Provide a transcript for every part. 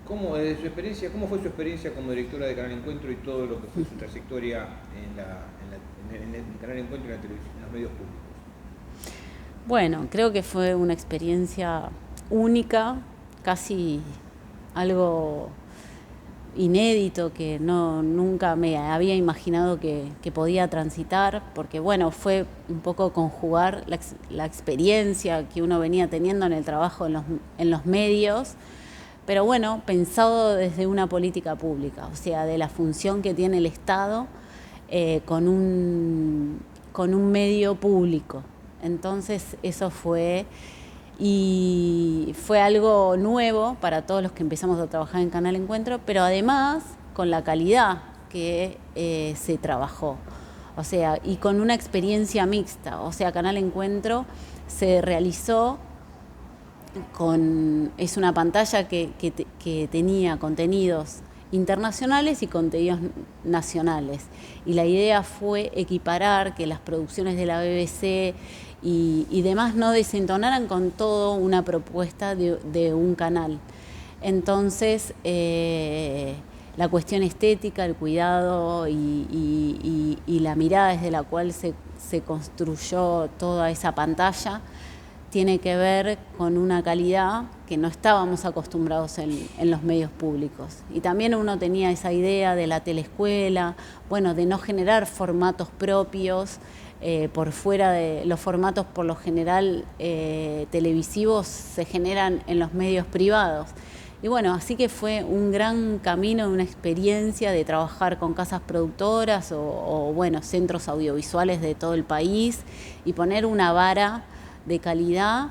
¿Cómo, desde su experiencia, cómo fue su experiencia como directora de Canal Encuentro y todo lo que fue su trayectoria en el Canal Encuentro y en la televisión, en los medios públicos? Bueno, creo que fue una experiencia única, casi algo inédito que nunca me había imaginado que podía transitar, porque bueno, fue un poco conjugar la experiencia que uno venía teniendo en el trabajo en los medios, pero bueno, pensado desde una política pública, o sea, de la función que tiene el Estado con un medio público. Entonces eso fue algo nuevo para todos los que empezamos a trabajar en Canal Encuentro, pero además con la calidad que se trabajó, o sea, y con una experiencia mixta, o sea, Canal Encuentro se realizó es una pantalla que tenía contenidos internacionales y contenidos nacionales. Y la idea fue equiparar que las producciones de la BBC y demás no desentonaran con todo una propuesta de un canal. Entonces, la cuestión estética, el cuidado y la mirada desde la cual se construyó toda esa pantalla tiene que ver con una calidad que no estábamos acostumbrados en los medios públicos. Y también uno tenía esa idea de la teleescuela, bueno, de no generar formatos propios, por fuera de los formatos por lo general televisivos se generan en los medios privados. Y bueno, así que fue un gran camino, una experiencia de trabajar con casas productoras o bueno, centros audiovisuales de todo el país y poner una vara de calidad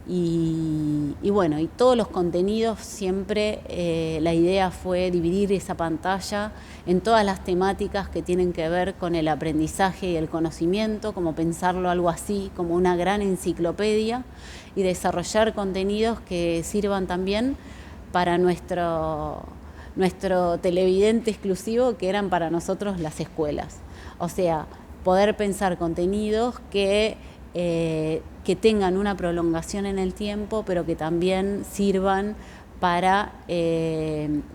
y bueno, y todos los contenidos siempre la idea fue dividir esa pantalla en todas las temáticas que tienen que ver con el aprendizaje y el conocimiento, como pensarlo algo así, como una gran enciclopedia, y desarrollar contenidos que sirvan también para nuestro televidente exclusivo, que eran para nosotros las escuelas. O sea, poder pensar contenidos que tengan una prolongación en el tiempo, pero que también sirvan para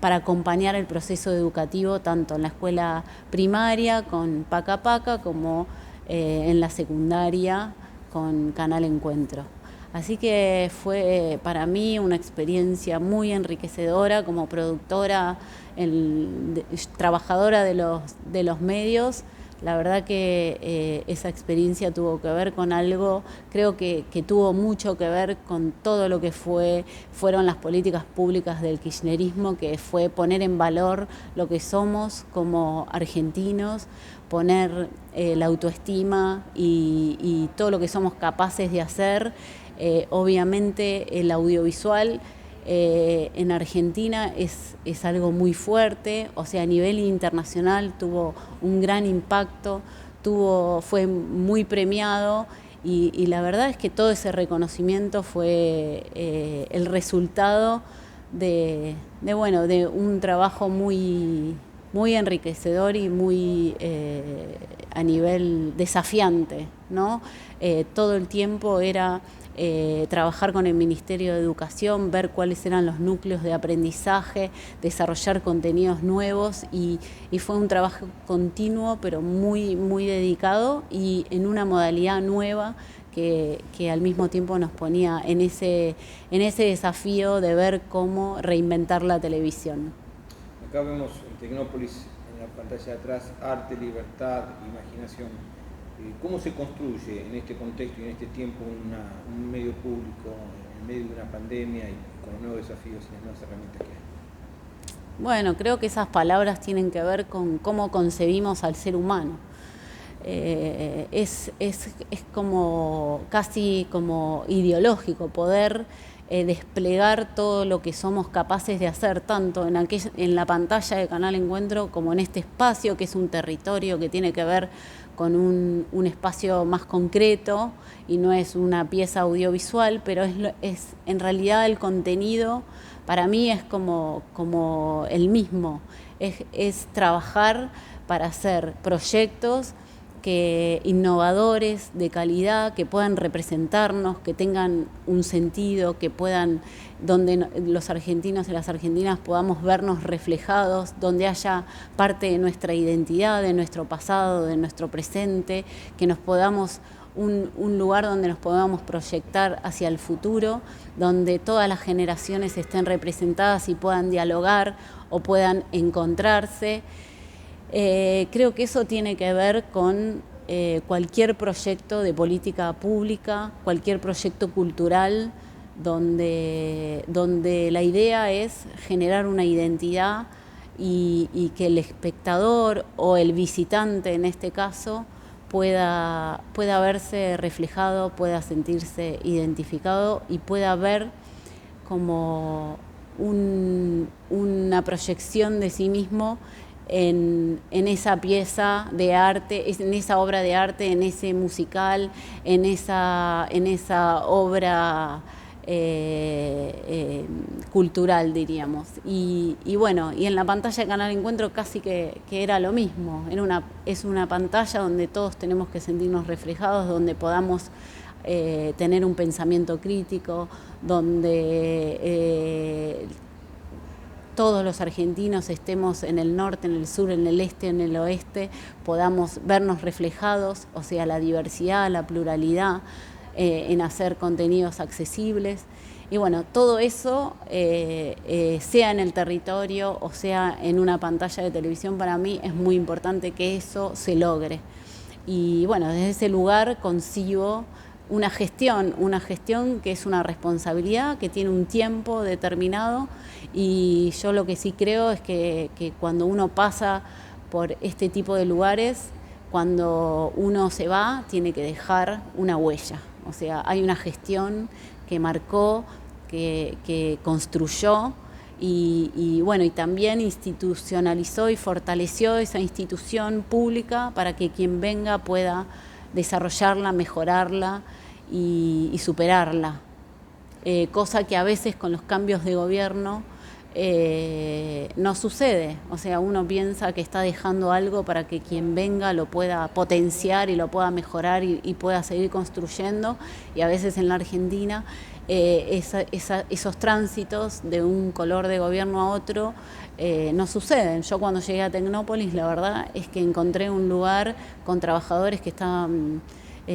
acompañar el proceso educativo tanto en la escuela primaria con Paca Paca como en la secundaria con Canal Encuentro. Así que fue para mí una experiencia muy enriquecedora como productora, trabajadora de los medios. La verdad que esa experiencia tuvo que ver con algo, creo que tuvo mucho que ver con todo lo que fueron las políticas públicas del kirchnerismo, que fue poner en valor lo que somos como argentinos, poner la autoestima y todo lo que somos capaces de hacer. Obviamente el audiovisual en Argentina es algo muy fuerte, o sea, a nivel internacional tuvo un gran impacto, fue muy premiado y la verdad es que todo ese reconocimiento fue el resultado de un trabajo muy enriquecedor y muy a nivel desafiante, ¿no? Todo el tiempo era trabajar con el Ministerio de Educación, ver cuáles eran los núcleos de aprendizaje, desarrollar contenidos nuevos y fue un trabajo continuo pero muy dedicado y en una modalidad nueva que al mismo tiempo nos ponía en ese desafío de ver cómo reinventar la televisión. Acá vemos en Tecnópolis, en la pantalla de atrás, arte, libertad, imaginación. ¿Cómo se construye en este contexto y en este tiempo un medio público en medio de una pandemia y con los nuevos desafíos y las nuevas herramientas que hay? Bueno, creo que esas palabras tienen que ver con cómo concebimos al ser humano. Es como casi como ideológico poder desplegar todo lo que somos capaces de hacer, tanto en la pantalla de Canal Encuentro como en este espacio, que es un territorio que tiene que ver con un espacio más concreto y no es una pieza audiovisual, pero es en realidad el contenido para mí es como el mismo, es trabajar para hacer proyectos que innovadores, de calidad, que puedan representarnos, que tengan un sentido, que puedan, donde los argentinos y las argentinas podamos vernos reflejados, donde haya parte de nuestra identidad, de nuestro pasado, de nuestro presente, que nos podamos un lugar donde nos podamos proyectar hacia el futuro, donde todas las generaciones estén representadas y puedan dialogar o puedan encontrarse. Creo que eso tiene que ver con cualquier proyecto de política pública, cualquier proyecto cultural, donde la idea es generar una identidad y que el espectador o el visitante en este caso pueda verse reflejado, pueda sentirse identificado y pueda ver como una proyección de sí mismo en esa pieza de arte, en esa obra de arte, en ese musical, en esa obra cultural, diríamos. Y bueno, y en la pantalla de Canal Encuentro casi que era lo mismo. Es una pantalla donde todos tenemos que sentirnos reflejados, donde podamos tener un pensamiento crítico, donde todos los argentinos estemos en el norte, en el sur, en el este, en el oeste, podamos vernos reflejados, o sea, la diversidad, la pluralidad, en hacer contenidos accesibles. Y bueno, todo eso, sea en el territorio o sea en una pantalla de televisión, para mí es muy importante que eso se logre. Y bueno, desde ese lugar concibo una gestión que es una responsabilidad, que tiene un tiempo determinado, y yo lo que sí creo es que cuando uno pasa por este tipo de lugares, cuando uno se va, tiene que dejar una huella. O sea, hay una gestión que marcó, que construyó y bueno, y también institucionalizó y fortaleció esa institución pública para que quien venga pueda desarrollarla, mejorarla y superarla. Cosa que a veces con los cambios de gobierno no sucede. O sea, uno piensa que está dejando algo para que quien venga lo pueda potenciar y lo pueda mejorar y pueda seguir construyendo, y a veces en la Argentina esos tránsitos de un color de gobierno a otro no suceden. Yo cuando llegué a Tecnópolis, la verdad es que encontré un lugar con trabajadores que estaban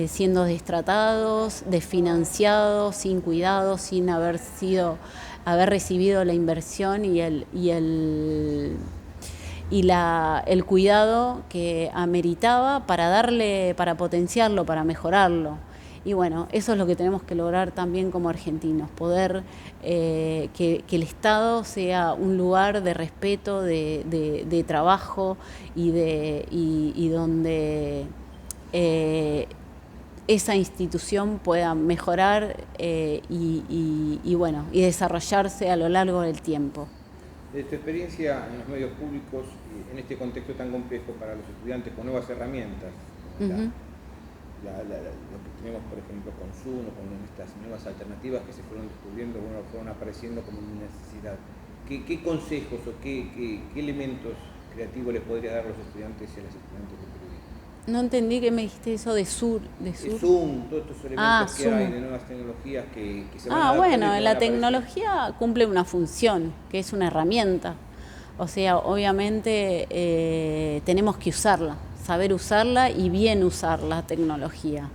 siendo destratados, desfinanciados, sin cuidado, sin haber recibido la inversión y el cuidado que ameritaba para potenciarlo, para mejorarlo. Y bueno, eso es lo que tenemos que lograr también como argentinos, poder que el Estado sea un lugar de respeto, de trabajo y donde esa institución pueda mejorar y bueno, y desarrollarse a lo largo del tiempo. De tu experiencia en los medios públicos, en este contexto tan complejo para los estudiantes con nuevas herramientas, lo que tenemos por ejemplo con Zoom o con estas nuevas alternativas que se fueron descubriendo, bueno, fueron apareciendo como una necesidad. ¿Qué consejos o qué elementos creativos les podría dar a los estudiantes y a las estudiantes de periodismo? No entendí que me dijiste eso de Zoom. Zoom, todos estos elementos que hay de nuevas tecnologías que se van a bueno, la tecnología cumple una función, que es una herramienta. O sea, obviamente tenemos que usarla, saber usarla y bien usar la tecnología.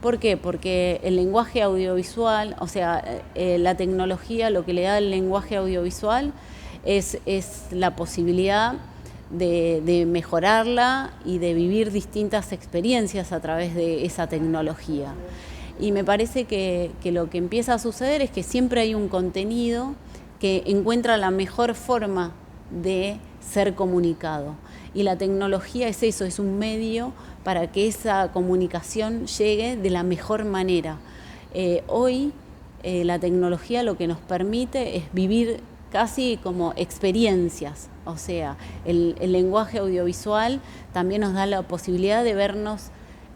¿Por qué? Porque el lenguaje audiovisual, o sea, la tecnología, lo que le da el lenguaje audiovisual es la posibilidad de mejorarla y de vivir distintas experiencias a través de esa tecnología. Y me parece que lo que empieza a suceder es que siempre hay un contenido que encuentra la mejor forma de ser comunicado. Y la tecnología es eso, es un medio para que esa comunicación llegue de la mejor manera. Hoy la tecnología lo que nos permite es vivir casi como experiencias, o sea, el lenguaje audiovisual también nos da la posibilidad de vernos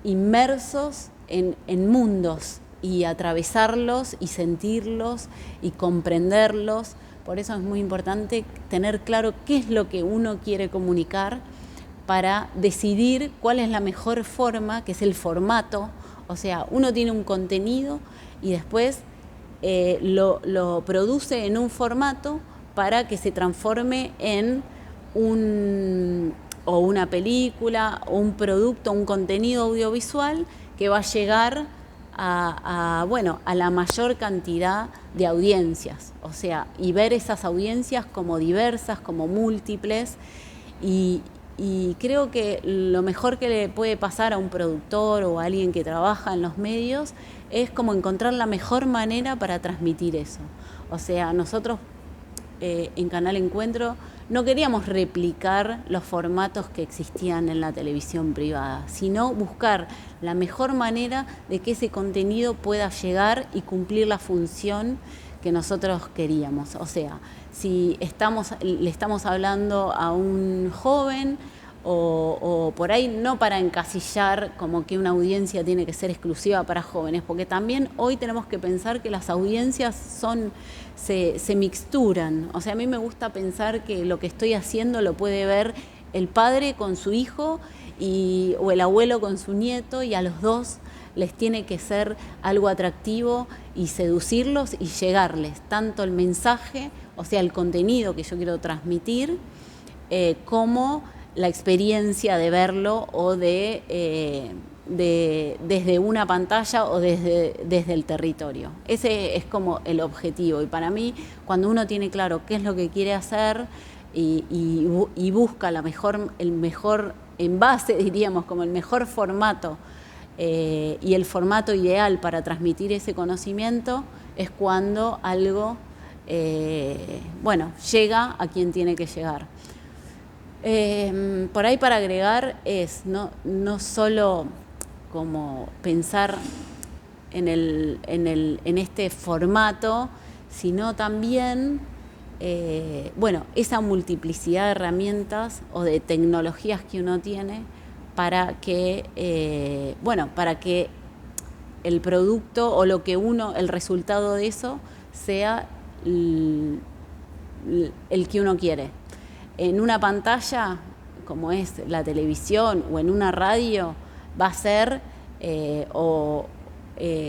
inmersos en mundos y atravesarlos y sentirlos y comprenderlos. Por eso es muy importante tener claro qué es lo que uno quiere comunicar, para decidir cuál es la mejor forma, que es el formato. O sea, uno tiene un contenido y después lo produce en un formato para que se transforme en una película, o un producto, un contenido audiovisual que va a llegar a la mayor cantidad de audiencias. O sea, y ver esas audiencias como diversas, como múltiples. Y creo que lo mejor que le puede pasar a un productor o a alguien que trabaja en los medios es como encontrar la mejor manera para transmitir eso. O sea, nosotros en Canal Encuentro no queríamos replicar los formatos que existían en la televisión privada, sino buscar la mejor manera de que ese contenido pueda llegar y cumplir la función que nosotros queríamos. O sea, si le estamos hablando a un joven o por ahí, no para encasillar como que una audiencia tiene que ser exclusiva para jóvenes, porque también hoy tenemos que pensar que las audiencias se mixturan. O sea, a mí me gusta pensar que lo que estoy haciendo lo puede ver el padre con su hijo o el abuelo con su nieto, y a los dos les tiene que ser algo atractivo y seducirlos y llegarles tanto el mensaje, o sea, el contenido que yo quiero transmitir, como la experiencia de verlo o desde una pantalla o desde el territorio. Ese es como el objetivo. Y para mí, cuando uno tiene claro qué es lo que quiere hacer y busca el mejor envase, diríamos, como el mejor formato, y el formato ideal para transmitir ese conocimiento, es cuando algo llega a quien tiene que llegar. Por ahí, para agregar, es no solo como pensar en este formato, sino también esa multiplicidad de herramientas o de tecnologías que uno tiene para que el producto o el resultado de eso sea el que uno quiere. En una pantalla, como es la televisión, o en una radio, va a ser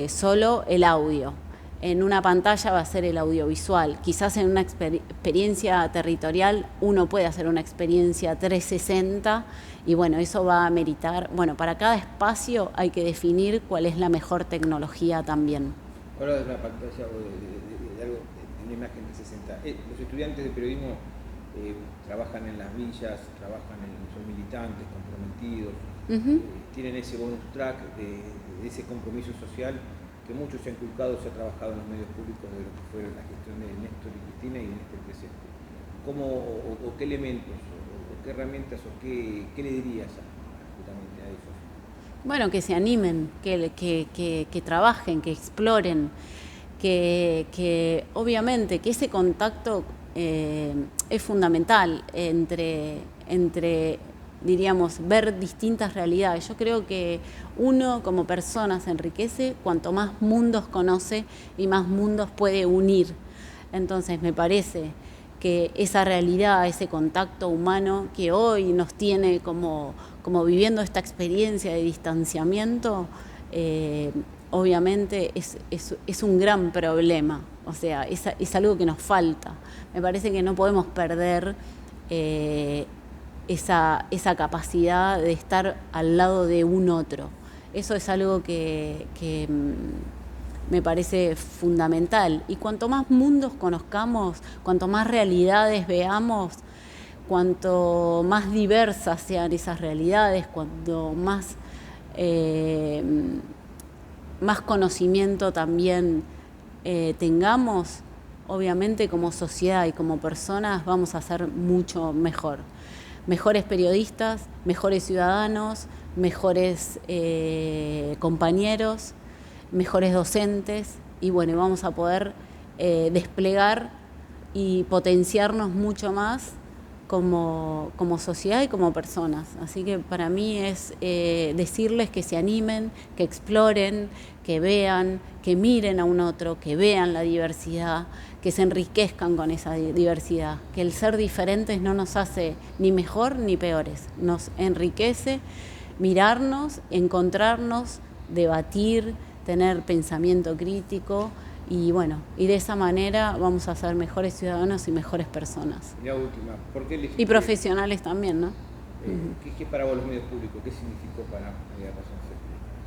solo el audio. En una pantalla va a ser el audiovisual. Quizás en una experiencia territorial uno puede hacer una experiencia 360, y eso va a meritar. Para cada espacio hay que definir cuál es la mejor tecnología también. Ahora de una pantalla o de algo, de una imagen 360. Los estudiantes de periodismo trabajan en las villas, son militantes, comprometidos, tienen ese bonus track de ese compromiso social que muchos se han inculcado, se ha trabajado en los medios públicos de lo que fue la gestión de Néstor y Cristina y en este presente. ¿Qué elementos, o qué herramientas, o qué le dirías justamente a ellos? Bueno, que se animen, que trabajen, que exploren, que obviamente que ese contacto es fundamental entre, diríamos, ver distintas realidades. Yo creo que uno como persona se enriquece cuanto más mundos conoce y más mundos puede unir. Entonces me parece que esa realidad, ese contacto humano que hoy nos tiene como viviendo esta experiencia de distanciamiento, obviamente es un gran problema. O sea, es algo que nos falta. Me parece que no podemos perder esa capacidad de estar al lado de un otro. Eso es algo que me parece fundamental. Y cuanto más mundos conozcamos, cuanto más realidades veamos, cuanto más diversas sean esas realidades, cuanto más conocimiento también tengamos, obviamente como sociedad y como personas vamos a ser mucho mejor. Mejores periodistas, mejores ciudadanos, mejores compañeros, mejores docentes, y vamos a poder desplegar y potenciarnos mucho más como sociedad y como personas. Así que para mí es decirles que se animen, que exploren, que vean, que miren a un otro, que vean la diversidad, que se enriquezcan con esa diversidad, que el ser diferentes no nos hace ni mejor ni peores, nos enriquece mirarnos, encontrarnos, debatir, tener pensamiento crítico y bueno, y de esa manera vamos a ser mejores ciudadanos y mejores personas. Y la última, ¿por qué elegiste? Y profesionales también, ¿no? ¿Qué es para vos los medios públicos? ¿Qué significó para María Razón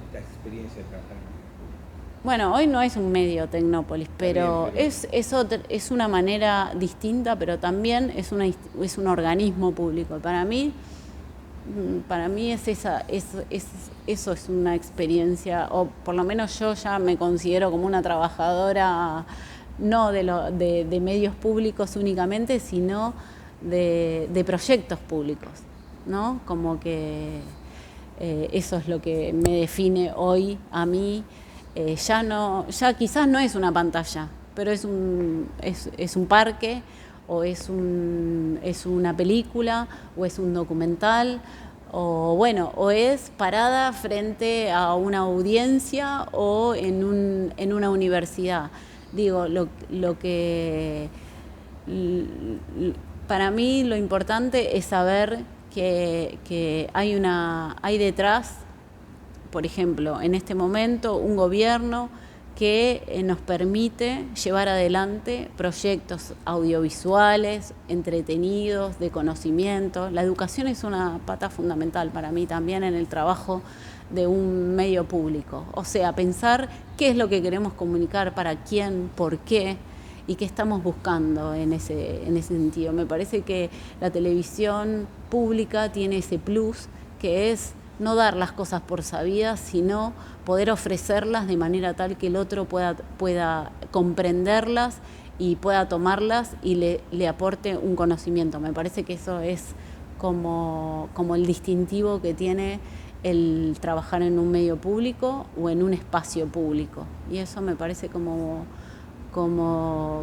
esta experiencia de trabajar en medios públicos? Bueno, hoy no es un medio Tecnópolis, pero es una manera distinta, pero también es un organismo público. Para mí eso es una experiencia, o por lo menos yo ya me considero como una trabajadora no de medios públicos únicamente, sino de proyectos públicos, ¿no? Como que eso es lo que me define hoy a mí. Ya quizás no es una pantalla, pero es un parque, o es una película, o es un documental, o bueno, o es parada frente a una audiencia o en una universidad. Digo, para mí lo importante es saber que hay detrás, por ejemplo, en este momento, un gobierno que nos permite llevar adelante proyectos audiovisuales, entretenidos, de conocimiento. La educación es una pata fundamental para mí también en el trabajo de un medio público. O sea, pensar qué es lo que queremos comunicar, para quién, por qué y qué estamos buscando en ese sentido. Me parece que la televisión pública tiene ese plus que es no dar las cosas por sabidas, sino poder ofrecerlas de manera tal que el otro pueda comprenderlas y pueda tomarlas y le aporte un conocimiento. Me parece que eso es como el distintivo que tiene el trabajar en un medio público o en un espacio público. Y eso me parece como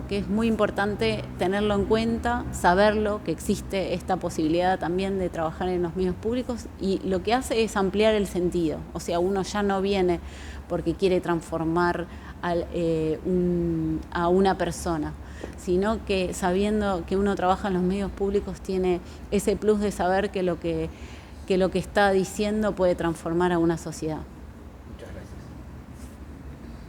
que es muy importante tenerlo en cuenta, saberlo, que existe esta posibilidad también de trabajar en los medios públicos, y lo que hace es ampliar el sentido. O sea, uno ya no viene porque quiere transformar a una persona, sino que sabiendo que uno trabaja en los medios públicos tiene ese plus de saber que lo que está diciendo puede transformar a una sociedad.